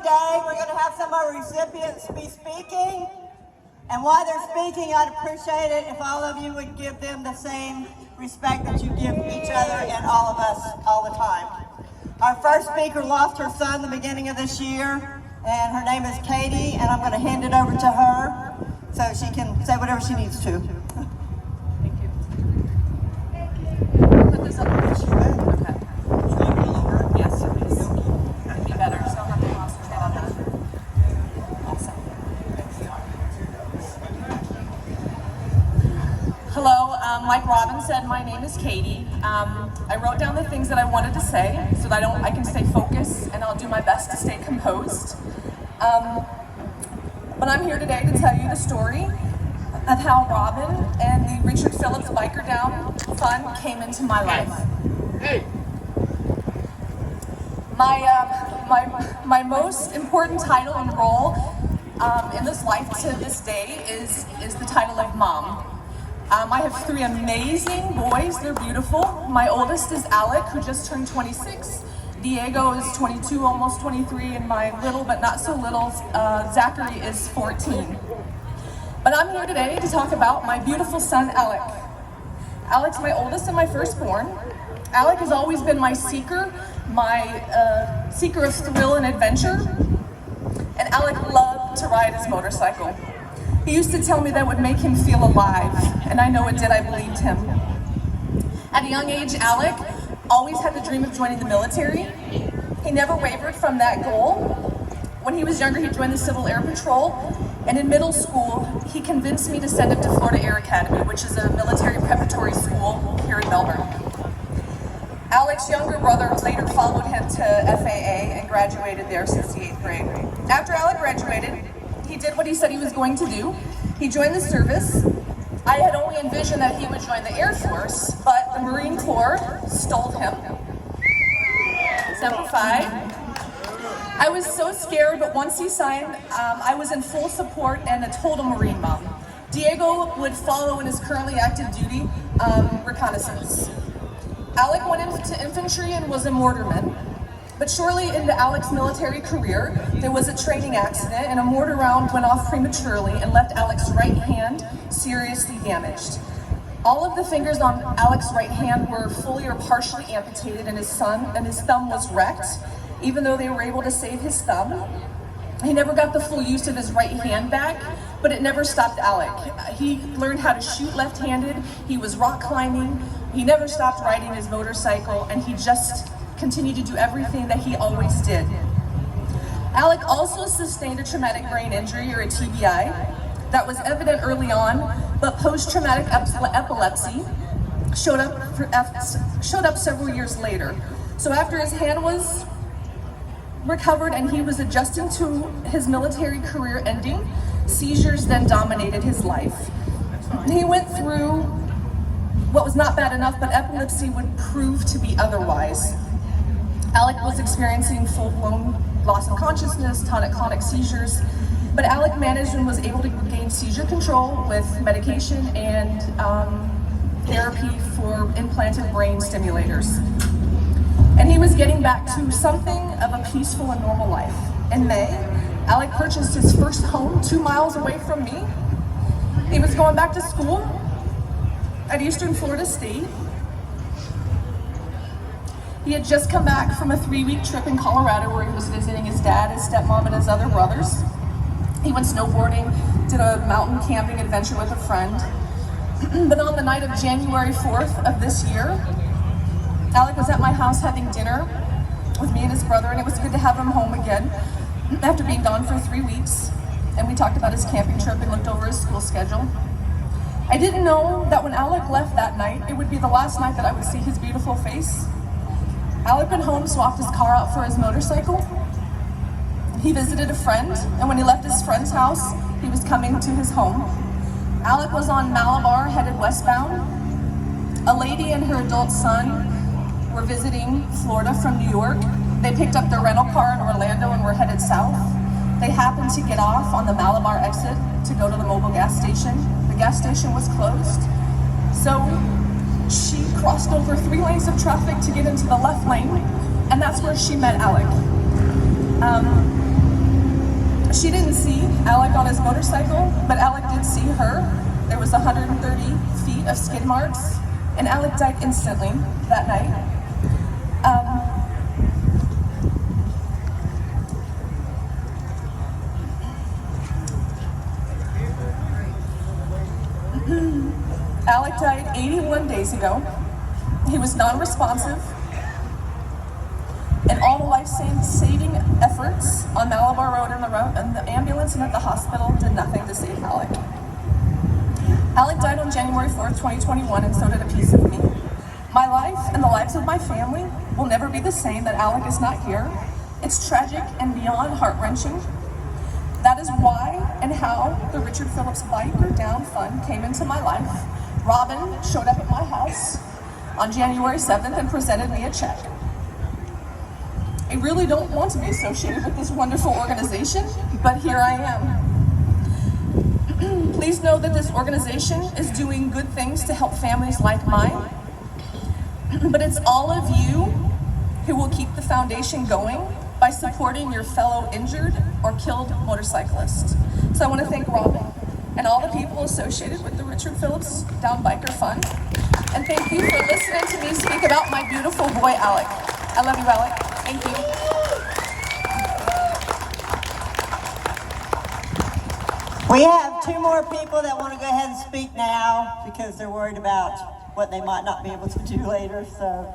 today. We're going to have some of our recipients be speaking. And while they're speaking, I'd appreciate it if all of you would give them the same respect that you give each other and all of us all the time. Our first speaker lost her son the beginning of this year, and her name is Katie, and I'm going to hand it over to her so she can say whatever she needs to. Thank you. Put this up. Okay. Yes, please. It'd be better, so I don't have to concentrate on that. Awesome. Hello, like Robin said, my name is Katie. I wrote down the things that I wanted to say so that I can stay focused, and I'll do my best to stay composed. But I'm here today to tell you the story of how Robin and the Richard Phillips Biker Down Fund came into my life. Hey. My most important title and role in this life to this day is the title of mom. I have 3 amazing boys. They're beautiful. My oldest is Alec, who just turned 26. Diego is 22, almost 23, and my little but not so little Zachary is 14. But I'm here today to talk about my beautiful son, Alec. Alec's my oldest and my firstborn. Alec has always been my seeker of thrill and adventure. And Alec loved to ride his motorcycle. He used to tell me that would make him feel alive, and I know it did. I believed him. At a young age, Alec always had the dream of joining the military. He never wavered from that goal. When he was younger, he joined the Civil Air Patrol, and in middle school, he convinced me to send him to Florida Air Academy, which is a military preparatory school here in Melbourne. Alec's younger brother later followed him to FAA and graduated there since the 8th grade. After Alec graduated, he did what he said he was going to do. He joined the service. I had only envisioned that he would join the Air Force, but the Marine Corps stole him. Semper Fi. I was so scared, but once he signed, I was in full support and a total Marine mom. Diego would follow in his currently active duty reconnaissance. Alec went into infantry and was a mortarman. But shortly into Alec's military career, there was a training accident and a mortar round went off prematurely and left Alec's right hand seriously damaged. All of the fingers on Alec's right hand were fully or partially amputated, and his thumb was wrecked. Even though they were able to save his thumb, he never got the full use of his right hand back, but it never stopped Alec. He learned how to shoot left-handed, he was rock climbing, he never stopped riding his motorcycle, and he just continued to do everything that he always did. Alec also sustained a traumatic brain injury, or a TBI, that was evident early on, but post-traumatic epilepsy showed up several years later. So after his hand was recovered and he was adjusting to his military career ending, seizures then dominated his life. He went through what was not bad enough, but epilepsy would prove to be otherwise. Alec was experiencing full-blown loss of consciousness, tonic-clonic seizures, but Alec managed and was able to gain seizure control with medication and therapy for implanted brain stimulators. And he was getting back to something of a peaceful and normal life. In May, Alec purchased his first home 2 miles away from me. He was going back to school at Eastern Florida State. He had just come back from a 3-week trip in Colorado where he was visiting his dad, his stepmom, and his other brothers. He went snowboarding, did a mountain camping adventure with a friend. But on the night of January 4th of this year, Alec was at my house having dinner with me and his brother, and it was good to have him home again after being gone for 3 weeks. And we talked about his camping trip and looked over his school schedule. I didn't know that when Alec left that night, it would be the last night that I would see his beautiful face. Alec went home, swapped his car out for his motorcycle. He visited a friend, and when he left his friend's house, he was coming to his home. Alec was on Malabar, headed westbound. A lady and her adult son were visiting Florida from New York. They picked up their rental car in Orlando and were headed south. They happened to get off on the Malabar exit to go to the mobile gas station. The gas station was closed, so she crossed over 3 lanes of traffic to get into the left lane, and that's where she met Alec. She didn't see Alec on his motorcycle, but Alec did see her. There was 130 feet of skid marks, and Alec died instantly that night. Alec died 81 days ago. He was non-responsive, and all the life-saving efforts on Malabar Road and the ambulance and at the hospital did nothing to save Alec. Alec died on January 4th, 2021, and so did a piece of me. My life and the lives of my family will never be the same that Alec is not here. It's tragic and beyond heart-wrenching. That is why and how the Richard Phillips Biker Down Fund came into my life. Robin showed up at my house on January 7th and presented me a check. I really don't want to be associated with this wonderful organization, but here I am. Please know that this organization is doing good things to help families like mine, but it's all of you who will keep the foundation going by supporting your fellow injured or killed motorcyclist. So I want to thank Robin and all the people associated with the Richard Phillips Down Biker Fund. And thank you for listening to me speak about my beautiful boy, Alec. I love you, Alec. Thank you. We have two more people that want to go ahead and speak now because they're worried about what they might not be able to do later. So